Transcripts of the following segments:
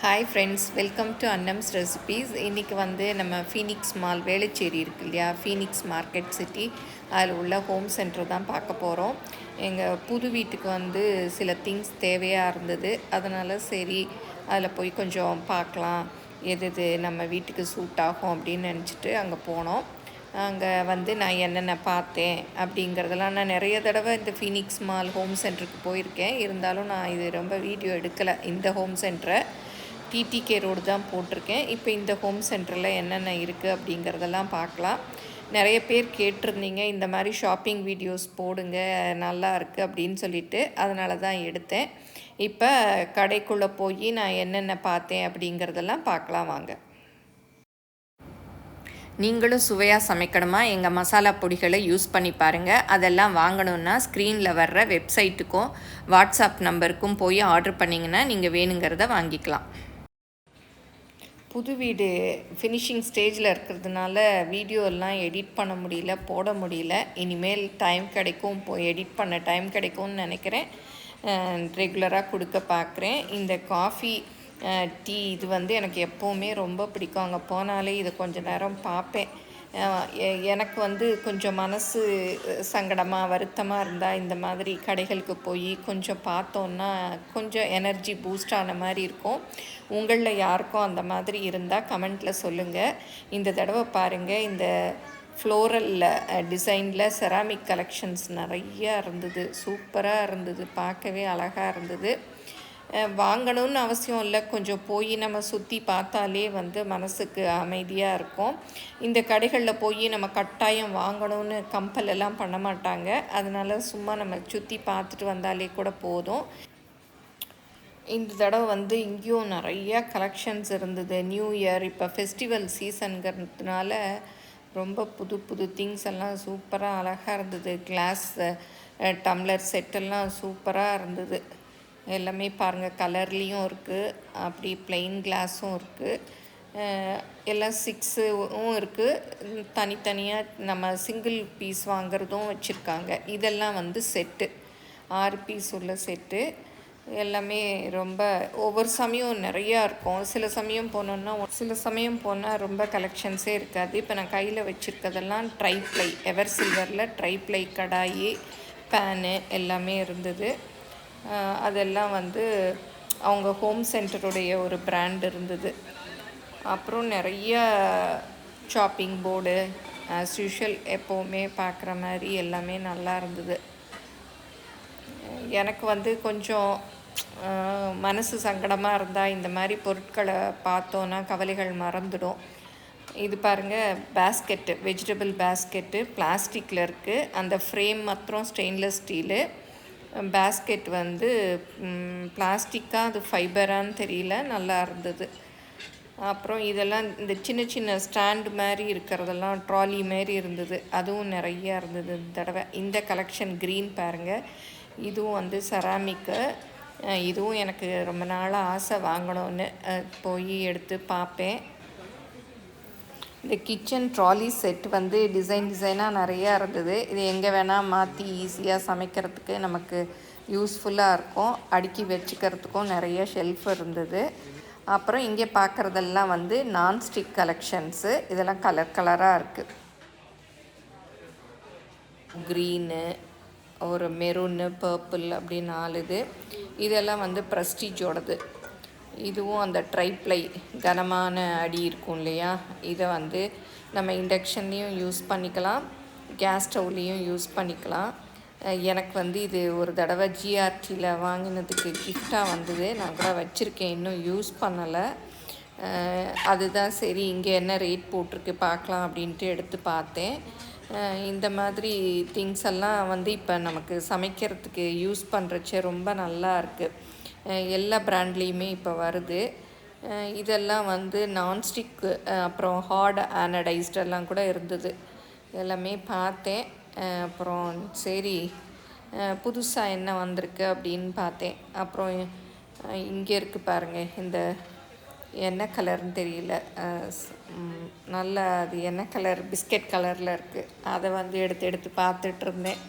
Hi friends, welcome to Annam's recipes. இன்றைக்கி வந்து நம்ம ஃபீனிக்ஸ் மால் வேளச்சேரி இருக்கு இல்லையா, ஃபீனிக்ஸ் மார்க்கெட் சிட்டி, அதில் உள்ள ஹோம் சென்டர் தான் பார்க்க போகிறோம். எங்கள் புது வீட்டுக்கு வந்து சில திங்ஸ் தேவையாக இருந்தது. அதனால் சரி அதில் போய் கொஞ்சம் பார்க்கலாம், எது நம்ம வீட்டுக்கு சூட் ஆகும் அப்படின்னு நினச்சிட்டு அங்கே போனோம். அங்கே வந்து நான் என்னென்ன பார்த்தேன் அப்படிங்கிறதெல்லாம், நான் நிறைய தடவை இந்த ஃபீனிக்ஸ் மால் ஹோம் சென்டருக்கு போயிருக்கேன். இருந்தாலும் நான் இது ரொம்ப வீடியோ எடுக்கலை. இந்த ஹோம் சென்டரை டிடிகே ரோடு தான் போட்டிருக்கேன். இப்போ இந்த ஹோம் சென்டரில் என்னென்ன இருக்குது அப்படிங்கிறதெல்லாம் பார்க்கலாம். நிறைய பேர் கேட்டிருந்தீங்க, இந்த மாதிரி ஷாப்பிங் வீடியோஸ் போடுங்க, நல்லா இருக்குது அப்படின்னு சொல்லிட்டு, அதனால தான் எடுத்தேன். இப்போ கடைக்குள்ளே போய் நான் என்னென்ன பார்த்தேன் அப்படிங்கிறதெல்லாம் பார்க்கலாம் வாங்க. நீங்களும் சுவையாக சமைக்கணுமா? எங்கள் மசாலா பொடிகளை யூஸ் பண்ணி பாருங்கள். அதெல்லாம் வாங்கணுன்னா ஸ்க்ரீனில் வர்ற வெப்சைட்டுக்கும் வாட்ஸ்அப் நம்பருக்கும் போய் ஆர்டர் பண்ணிங்கன்னா நீங்கள் வேணுங்கிறத வாங்கிக்கலாம். புது வீடு ஃபினிஷிங் ஸ்டேஜில் இருக்கிறதுனால வீடியோலாம் எடிட் பண்ண முடியல, போட முடியல. இனிமேல் டைம் கிடைக்கும், எடிட் பண்ண டைம் கிடைக்கும்னு நினைக்கிறேன். ரெகுலராக கொடுக்க பார்க்குறேன். இந்த காஃபி டீ இது வந்து எனக்கு எப்போவுமே ரொம்ப பிடிக்கும். அங்கே போனாலே இதை கொஞ்சம் நேரம் பார்ப்பேன். எனக்கு வந்து கொஞ்சம் மனசு சங்கடமாக வருத்தமாக இருந்தால் இந்த மாதிரி கடைகளுக்கு போய் கொஞ்சம் பார்த்தோன்னா கொஞ்சம் எனர்ஜி பூஸ்ட் ஆன மாதிரி இருக்கும். உங்களில் யாருக்கும் அந்த மாதிரி இருந்தால் கமெண்ட்டில் சொல்லுங்கள். இந்த தடவை பாருங்கள், இந்த ஃப்ளோரல் டிசைனில் செராமிக் கலெக்ஷன்ஸ் நிறையா இருந்தது. சூப்பராக இருந்தது, பார்க்கவே அழகாக இருந்தது. வாங்கணும்னு அவசியம் இல்லை, கொஞ்சம் போய் நம்ம சுற்றி பார்த்தாலே வந்து மனசுக்கு அமைதியாக இருக்கும். இந்த கடைகளில் போய் நம்ம கட்டாயம் வாங்கணும்னு கம்பல் எல்லாம் பண்ண மாட்டாங்க. அதனால் சும்மா நம்ம சுற்றி பார்த்துட்டு வந்தாலே கூட போதும். இந்த தடவை வந்து இங்கேயும் நிறையா கலெக்ஷன்ஸ் இருந்தது. நியூ இயர் இப்போ ஃபெஸ்டிவல் சீசனுங்கிறதுனால ரொம்ப புது திங்ஸ் எல்லாம் சூப்பராக அழகாக இருந்தது. கிளாஸ் டம்ளர் செட்டெல்லாம் சூப்பராக இருந்தது. எல்லாமே பாருங்கள், கலர்லேயும் இருக்குது, அப்படி ப்ளெயின் கிளாஸும் இருக்குது. எல்லாம் 6ம் இருக்குது. தனித்தனியாக நம்ம சிங்கிள் பீஸ் வாங்கிறதும் வச்சுருக்காங்க. இதெல்லாம் வந்து செட்டு, 6 பீஸ் உள்ள செட்டு. எல்லாமே ரொம்ப ஒவ்வொரு சமயம் நிறையா இருக்கும். சில சமயம் போனால் ரொம்ப கலெக்ஷன்ஸே இருக்காது. இப்போ நான் கையில் வச்சுருக்கதெல்லாம் ட்ரைப்ளை, எவர் சில்வரில் ட்ரைப்ளை கடாயி, பேனு எல்லாமே இருந்தது. அதெல்லாம் வந்து அவங்க ஹோம் சென்டருடைய ஒரு பிராண்ட் இருந்தது. அப்புறம் நிறைய ஷாப்பிங் போர்டு, ஆஸ் யூஷுவல் எப்போவுமே பார்க்குற மாதிரி எல்லாமே நல்லா இருந்தது. எனக்கு வந்து கொஞ்சம் மனசு சங்கடமாக இருந்தால் இந்த மாதிரி பொருட்களை பார்த்தோன்னா கவலைகள் மறந்துடும். இது பாருங்கள், பேஸ்கெட்டு, வெஜிடபிள் பேஸ்கெட்டு பிளாஸ்டிக்கில் இருக்குது. அந்த ஃப்ரேம் மாத்திரம் ஸ்டெயின்லெஸ் ஸ்டீலு. பேஸ்கெட் வந்து பிளாஸ்டிக்காக, அது ஃபைபரான்னு தெரியல, நல்லா இருந்தது. அப்புறம் இதெல்லாம் இந்த சின்ன ஸ்டாண்டு மாதிரி இருக்கிறதெல்லாம் ட்ராலி மாரி இருந்தது. அதுவும் நிறையா இருந்தது இந்த தடவை. இந்த கலெக்ஷன் க்ரீன் பாருங்கள், இதுவும் வந்து செராமிக்கு. இதுவும் எனக்கு ரொம்ப நாளாக ஆசை வாங்கணும்னு, போய் எடுத்து பார்ப்பேன். இந்த கிச்சன் ட்ராலி செட் வந்து டிசைனாக நிறையா இருந்தது. இது எங்கே வேணால் மாற்றி ஈஸியாக சமைக்கிறதுக்கு நமக்கு யூஸ்ஃபுல்லாக இருக்கும். அடுக்கி வச்சுக்கிறதுக்கும் நிறைய ஷெல்ஃப் இருந்தது. அப்புறம் இங்கே பார்க்குறதெல்லாம் வந்து நான்ஸ்டிக் கலெக்ஷன்ஸு. இதெல்லாம் கலராக இருக்குது. க்ரீனு, ஒரு மெரூனு, பர்பிள் அப்படி 4 இதெல்லாம் வந்து ப்ரெஸ்டீஜோடது. இதுவும் அந்த ட்ரைப்ளை கனமான அடி இருக்கும் இல்லையா, இதை வந்து நம்ம இண்டக்ஷன்லேயும் யூஸ் பண்ணிக்கலாம், கேஸ் ஸ்டவ்லேயும் யூஸ் பண்ணிக்கலாம். எனக்கு வந்து இது ஒரு தடவை ஜிஆர்டியில் வாங்கினதுக்கு கிஃப்டாக வந்தது. நான் கூட வச்சுருக்கேன், இன்னும் யூஸ் பண்ணலை. அதுதான் சரி இங்கே என்ன ரேட் போட்டிருக்கு பார்க்கலாம் அப்படின்ட்டு எடுத்து பார்த்தேன். இந்த மாதிரி திங்ஸ் எல்லாம் வந்து இப்போ நமக்கு சமைக்கிறதுக்கு யூஸ் பண்ணுறச்சே ரொம்ப நல்லா இருக்குது. எல்லா பிராண்ட்லேயுமே இப்போ வருது. இதெல்லாம் வந்து நான்ஸ்டிக்கு, அப்புறம் ஹார்ட் ஆனடைஸ்டெல்லாம் கூட இருந்தது. எல்லாமே பார்த்தேன். அப்புறம் சரி புதுசாக என்ன வந்திருக்கு அப்படின்னு பார்த்தேன். அப்புறம் இங்கே இருக்குது பாருங்கள், இந்த என்ன கலர்னு தெரியல, நல்ல அது என்ன கலர், பிஸ்கெட் கலரில் இருக்குது. அதை வந்து எடுத்து பார்த்துட்ருந்தேன்.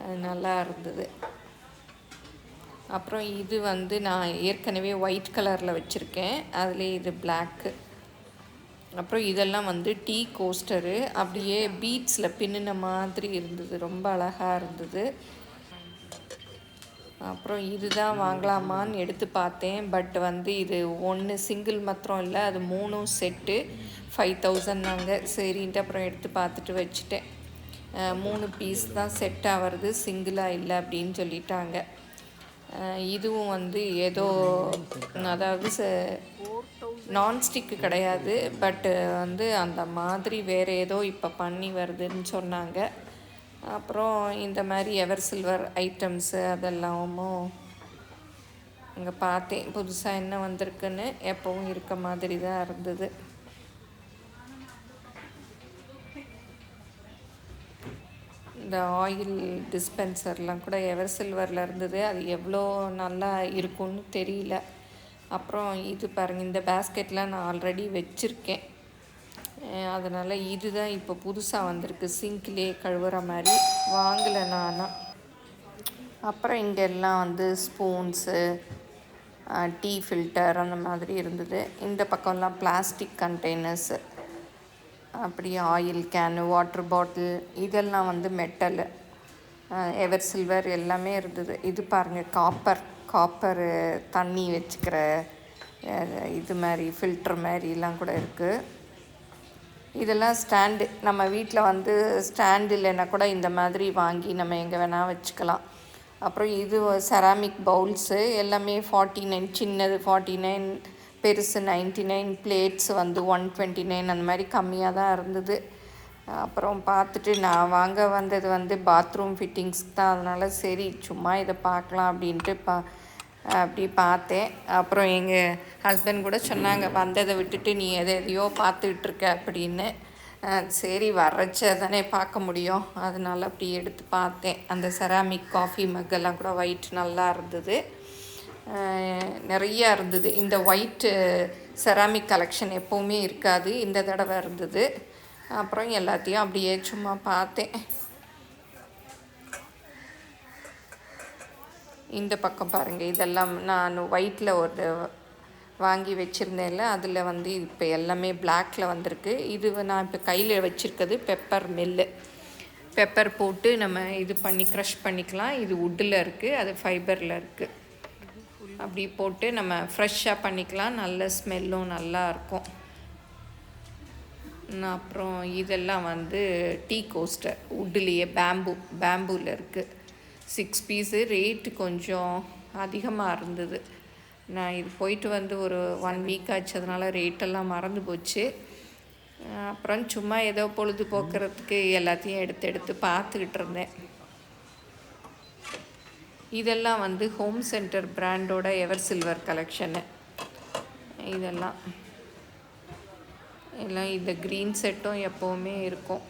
அது நல்லா இருந்தது. அப்புறம் இது வந்து நான் ஏற்கனவே ஒயிட் கலரில் வச்சுருக்கேன், அதிலே இது பிளாக்கு. அப்புறம் இதெல்லாம் வந்து டீ கோஸ்டரு, அப்படியே பீட்ஸில் பின்னின மாதிரி இருந்தது, ரொம்ப அழகாக இருந்தது. அப்புறம் இதுதான் வாங்கலாமான்னு எடுத்து பார்த்தேன், பட் வந்து இது ஒன்று சிங்கிள் மாத்திரம் இல்லை, அது 3 செட்டு 5000நாங்க. சரின்ட்டு அப்புறம் எடுத்து பார்த்துட்டு வச்சுட்டேன். 3 பீஸ் தான் செட்டாக வருது, சிங்கிளாக இல்லை அப்படின்னு சொல்லிட்டாங்க. இதுவும் வந்து ஏதோ அதாவது நான்ஸ்டிக்கு கிடையாது, பட்டு வந்து அந்த மாதிரி வேறு ஏதோ இப்போ பண்ணி வருதுன்னு சொன்னாங்க. அப்புறம் இந்த மாதிரி எவர் சில்வர் ஐட்டம்ஸு அதெல்லாமும் அங்கே பார்த்தேன். புதுசாக என்ன வந்திருக்குன்னு எப்போவும் இருக்க மாதிரி தான் இருந்தது. இந்த ஆயில் டிஸ்பென்சர்லாம் கூட எவர் சில்வரில் இருந்தது, அது எவ்வளோ நல்லா இருக்கும்னு தெரியல. அப்புறம் இது பாருங்கள், இந்த பேஸ்கெட்லாம் நான் ஆல்ரெடி வச்சுருக்கேன், அதனால் இதுதான் இப்போ புதுசாக வந்திருக்கு, சிங்க்லேயே கழுவுற மாதிரி. வாங்கலை நானா. அப்புறம் இங்கே எல்லாம் வந்து ஸ்பூன்ஸு, டீ ஃபில்டர் அந்த மாதிரி இருந்தது. இந்த பக்கம்லாம் பிளாஸ்டிக் கண்டெய்னர்ஸு, அப்படியே ஆயில் கேனு, வாட்டர் பாட்டில், இதெல்லாம் வந்து மெட்டலு, எவர் சில்வர் எல்லாமே இருந்தது. இது பாருங்கள், காப்பரு தண்ணி வச்சுக்கிற இது மாதிரி ஃபில்ட்ரு மாதிரிலாம் கூட இருக்குது. இதெல்லாம் ஸ்டாண்டு, நம்ம வீட்டில் வந்து ஸ்டாண்டு இல்லைன்னா கூட இந்த மாதிரி வாங்கி நம்ம எங்கே வேணால் வச்சுக்கலாம். அப்புறம் இது செராமிக் பவுல்ஸு எல்லாமே 49, சின்னது 49, பெருசு 99, பிளேட்ஸ் வந்து 129, அந்த மாதிரி கம்மியாக தான் இருந்தது. அப்புறம் பார்த்துட்டு நான் வாங்க வந்தது வந்து பாத்ரூம் ஃபிட்டிங்ஸ்க்கு தான், அதனால் சரி சும்மா இதை பார்க்கலாம் அப்படின்ட்டு அப்படி பார்த்தேன். அப்புறம் எங்கள் ஹஸ்பண்ட் கூட சொன்னாங்க, வந்ததை விட்டுட்டு நீ எதையோ பார்த்துக்கிட்டுருக்க அப்படின்னு. சரி வர்றச்ச தானே பார்க்க முடியும், அதனால் அப்படி எடுத்து பார்த்தேன். அந்த செராமிக் காஃபி மக்கெல்லாம் கூட ஒயிட் நல்லா இருந்தது, நிறையா இருந்தது. இந்த ஒயிட்டு செராமிக் கலெக்ஷன் எப்போவுமே இருக்காது, இந்த தடவை இருந்தது. அப்புறம் எல்லாத்தையும் அப்படியே சும்மா பார்த்தேன். இந்த பக்கம் பாருங்கள், இதெல்லாம் நான் ஒயிட்டில் ஒரு வாங்கி வச்சுருந்தேன்ல, அதில் வந்து இப்போ எல்லாமே பிளாக்கில் வந்திருக்கு. இது நான் இப்போ கையில் வச்சுருக்கிறது பெப்பர் மில்லு. பெப்பர் போட்டு நம்ம இது பண்ணி க்ரஷ் பண்ணிக்கலாம். இது வுட்டில் இருக்குது, அது ஃபைபரில் இருக்குது. அப்படி போட்டு நம்ம ஃப்ரெஷ்ஷாக பண்ணிக்கலாம், நல்ல ஸ்மெல்லும் நல்லாயிருக்கும். அப்புறம் இதெல்லாம் வந்து டீ கோஸ்டர், வுட்லேயே பேம்பூவில் இருக்குது. 6 பீஸு, ரேட்டு கொஞ்சம் அதிகமாக இருந்தது. நான் இது போயிட்டு வந்து ஒரு 1 வீக் ஆச்சு, அதனால் ரேட்டெல்லாம் மறந்து போச்சு. அப்புறம் சும்மா ஏதோ பொழுதுபோக்குறதுக்கு எல்லாத்தையும் எடுத்து பார்த்துக்கிட்டு இருந்தேன். இதெல்லாம் வந்து ஹோம் சென்டர் பிராண்டோட எவர் சில்வர் கலெக்ஷனு. இதெல்லாம் எல்லாம் இந்த க்ரீன் செட்டும் எப்போவுமே இருக்கும்.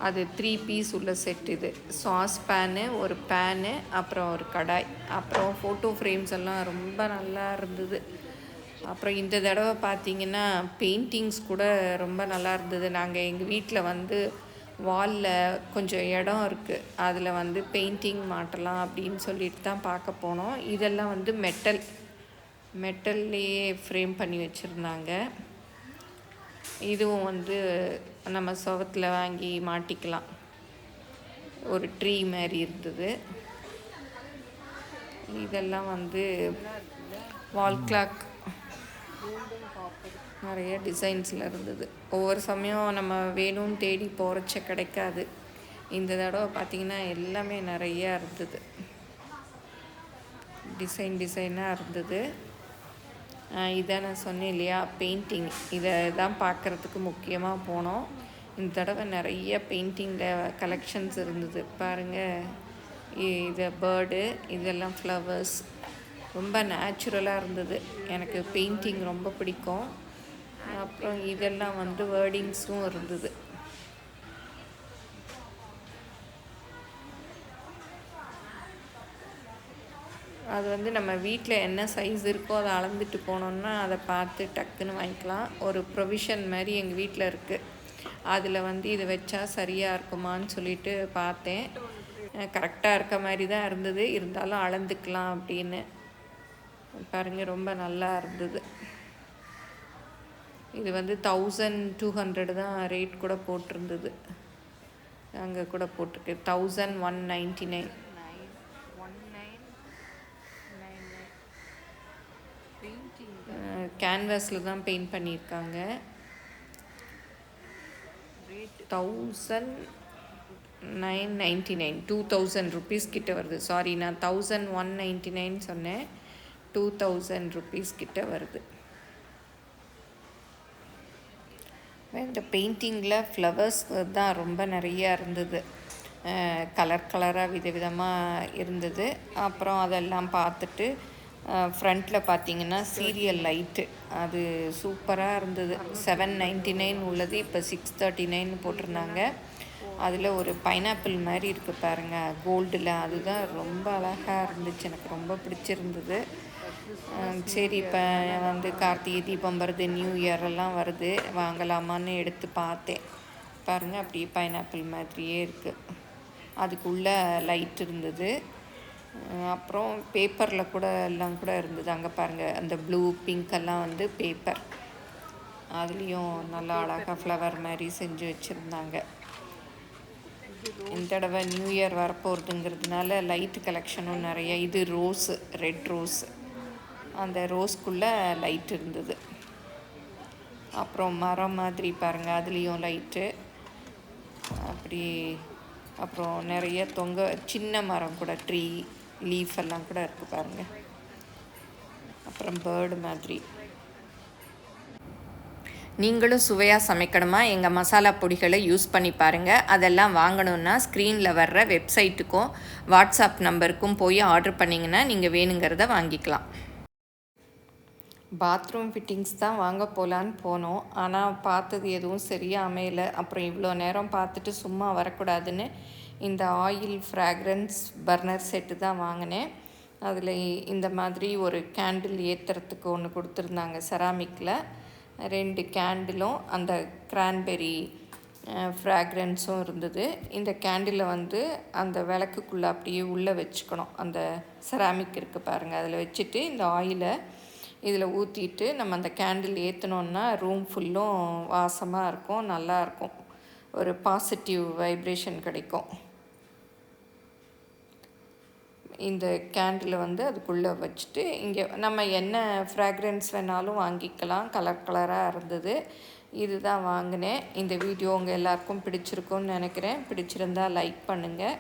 அது 3 பீஸ் உள்ள செட். இது சாஸ் பேனு, ஒரு பேனு, அப்புறம் ஒரு கடாய், அப்புறம் ஃபோட்டோ ஃப்ரேம்ஸ் எல்லாம் ரொம்ப நல்லா இருந்தது. அப்புறம் இந்த தடவை பார்த்திங்கன்னா பெயிண்டிங்ஸ் கூட ரொம்ப நல்லா இருந்தது. நாங்கள் எங்கள் வீட்டில் வந்து வாலில் கொஞ்சம் இடம் இருக்குது, அதில் வந்து பெயிண்டிங் மாட்டலாம் அப்படின்னு சொல்லிட்டு தான் பார்க்க போனோம். இதெல்லாம் வந்து மெட்டல்லையே ஃப்ரேம் பண்ணி வச்சுருந்தாங்க. இதுவும் வந்து நம்ம சுவத்தில் வாங்கி மாட்டிக்கலாம், ஒரு ட்ரீ மாதிரி இருந்தது. இதெல்லாம் வந்து வால் கிளாக், நிறைய டிசைன்ஸில் இருந்தது. ஒவ்வொரு சமயம் நம்ம வேணும்னு தேடி போகிறச்ச கிடைக்காது. இந்த தடவை பார்த்திங்கன்னா எல்லாமே நிறையா இருந்தது, டிசைனாக இருந்தது. இதை நான் சொன்னேன் இல்லையா, பெயிண்டிங், இதை தான் பார்க்குறதுக்கு முக்கியமாக போனோம். இந்த தடவை நிறைய பெயிண்டிங்கில் கலெக்ஷன்ஸ் இருந்தது பாருங்கள். இது பேர்டு, இதெல்லாம் ஃப்ளவர்ஸ், ரொம்ப நேச்சுரலாக இருந்தது. எனக்கு பெயிண்டிங் ரொம்ப பிடிக்கும். அப்புறம் இதெல்லாம் வந்து வேர்டிங்ஸும் இருந்தது. அது வந்து நம்ம வீட்டில் என்ன சைஸ் இருக்கோ அதை அளந்துட்டு போனோம்னா அதை பார்த்து டக்குன்னு வாங்கிக்கலாம். ஒரு ப்ரொவிஷன் மாதிரி எங்கள் வீட்டில் இருக்குது, அதில் வந்து இதை வச்சா சரியாக இருக்குமான்னு சொல்லிட்டு பார்த்தேன். கரெக்டாக இருக்க மாதிரி தான் இருந்தது, இருந்தாலும் அளந்துக்கலாம் அப்படின்னு. பாருங்கள், ரொம்ப நல்லா இருந்தது. இது வந்து 1200 தான் ரேட் கூட போட்டிருந்தது, அங்கே கூட போட்டிருக்கு 1199. கேன்வாஸில் தான் பெயிண்ட் பண்ணியிருக்காங்க. 1999, 2000 rupees கிட்ட வருது. சாரி, நான் 1199 சொன்னேன், 2000 rupees கிட்ட வருது. இந்த பெயிண்டிங்கில் ஃப்ளவர்ஸ் தான் ரொம்ப நிறையா இருந்தது, கலர் கலராக விதவிதமாக இருந்தது. அப்புறம் அதெல்லாம் பார்த்துட்டு ஃப்ரண்ட்டில் பார்த்தீங்கன்னா சீரியல் லைட்டு, அது சூப்பராக இருந்தது. 799 உள்ளது, இப்போ 639 போட்டிருந்தாங்க. அதில் ஒரு பைனாப்பிள் மாதிரி இருக்குது பாருங்கள், கோல்டில், அதுதான் ரொம்ப அழகாக இருந்துச்சு, எனக்கு ரொம்ப பிடிச்சிருந்தது. சரி, இப்போ வந்து கார்த்திகை தீபம் வருது, நியூ இயர் எல்லாம் வருது, வாங்கலாமான்னு எடுத்து பார்த்தேன். பாருங்கள், அப்படியே பைனாப்பிள் மாதிரியே இருக்குது, அதுக்குள்ளே லைட் இருந்தது. அப்புறம் பேப்பரில் கூட எல்லாம் கூட இருந்தது. அங்கே பாருங்கள், அந்த ப்ளூ பிங்க்கெல்லாம் வந்து பேப்பர், அதுலேயும் நல்லா அழகாக ஃப்ளவர் மாதிரி செஞ்சு வச்சுருந்தாங்க. இந்த தடவை நியூ இயர் வரப்போகிறதுங்கிறதுனால லைட்டு கலெக்ஷனும் நிறைய. இது ரோஸு, ரெட் ரோஸ், அந்த ரோஸ்க்குள்ளே லைட் இருந்தது. அப்புறம் மரம் மாதிரி பாருங்கள், அதுலேயும் லைட்டு அப்படி. அப்புறம் நிறைய சின்ன மரம் கூட, ட்ரீ லீஃப் எல்லாம் கூட இருக்குது பாருங்கள். அப்புறம் பேர்டு மாதிரி. நீங்களும் சுவையாக சமைக்கணுமா? எங்கள் மசாலா பொடிகளை யூஸ் பண்ணி பாருங்கள். அதெல்லாம் வாங்கணுன்னா ஸ்க்ரீனில் வர்ற வெப்சைட்டுக்கும் வாட்ஸ்அப் நம்பருக்கும் போய் ஆர்டர் பண்ணிங்கன்னா நீங்கள் வேணுங்கிறத வாங்கிக்கலாம். பாத்ரூம் ஃபிட்டிங்ஸ் தான் வாங்க போகலான்னு போனோம், ஆனால் பார்த்தது எதுவும் சரியாக அமையலை. அப்புறம் இவ்வளோ நேரம் பார்த்துட்டு சும்மா வரக்கூடாதுன்னு இந்த ஆயில் ஃப்ராக்ரன்ஸ் பர்னர் செட்டு தான் வாங்கினேன். அதில் இந்த மாதிரி ஒரு கேண்டில் ஏற்றுறதுக்கு ஒன்று கொடுத்துருந்தாங்க செராமிக்கில். 2 கேண்டிலும் அந்த கிரான்பெரி ஃப்ராக்ரன்ஸும் இருந்தது. இந்த கேண்டிலை வந்து அந்த விளக்குக்குள்ளே அப்படியே உள்ளே வச்சுக்கணும். அந்த செராமிக் இருக்குது பாருங்கள், அதில் வச்சுட்டு இந்த ஆயிலை இதில் ஊற்றிட்டு நம்ம அந்த கேண்டில் ஏற்றினோன்னா ரூம் ஃபுல்லும் வாசமாக இருக்கும், நல்லாயிருக்கும், ஒரு பாசிட்டிவ் வைப்ரேஷன் கிடைக்கும். இந்த கேண்டிலை வந்து அதுக்குள்ளே வச்சுட்டு இங்கே நம்ம என்ன ஃப்ராக்ரன்ஸ் வேணாலும் வாங்கிக்கலாம். கலர் கலராக இருந்தது, இதுதான் வாங்கினேன். இந்த வீடியோ உங்கள் எல்லாருக்கும் பிடிச்சிருக்கும்னு நினைக்கிறேன். பிடிச்சிருந்தால் லைக் பண்ணுங்கள்,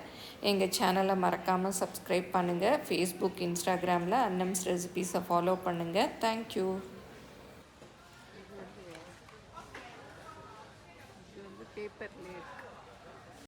எங்கள் சேனலை மறக்காமல் சப்ஸ்கிரைப் பண்ணுங்கள். ஃபேஸ்புக், இன்ஸ்டாகிராமில் அன்னம்ஸ் ரெசிபீஸை ஃபாலோ பண்ணுங்கள். தேங்க்யூ. இது வந்து பேப்பர்லேயே இருக்குது.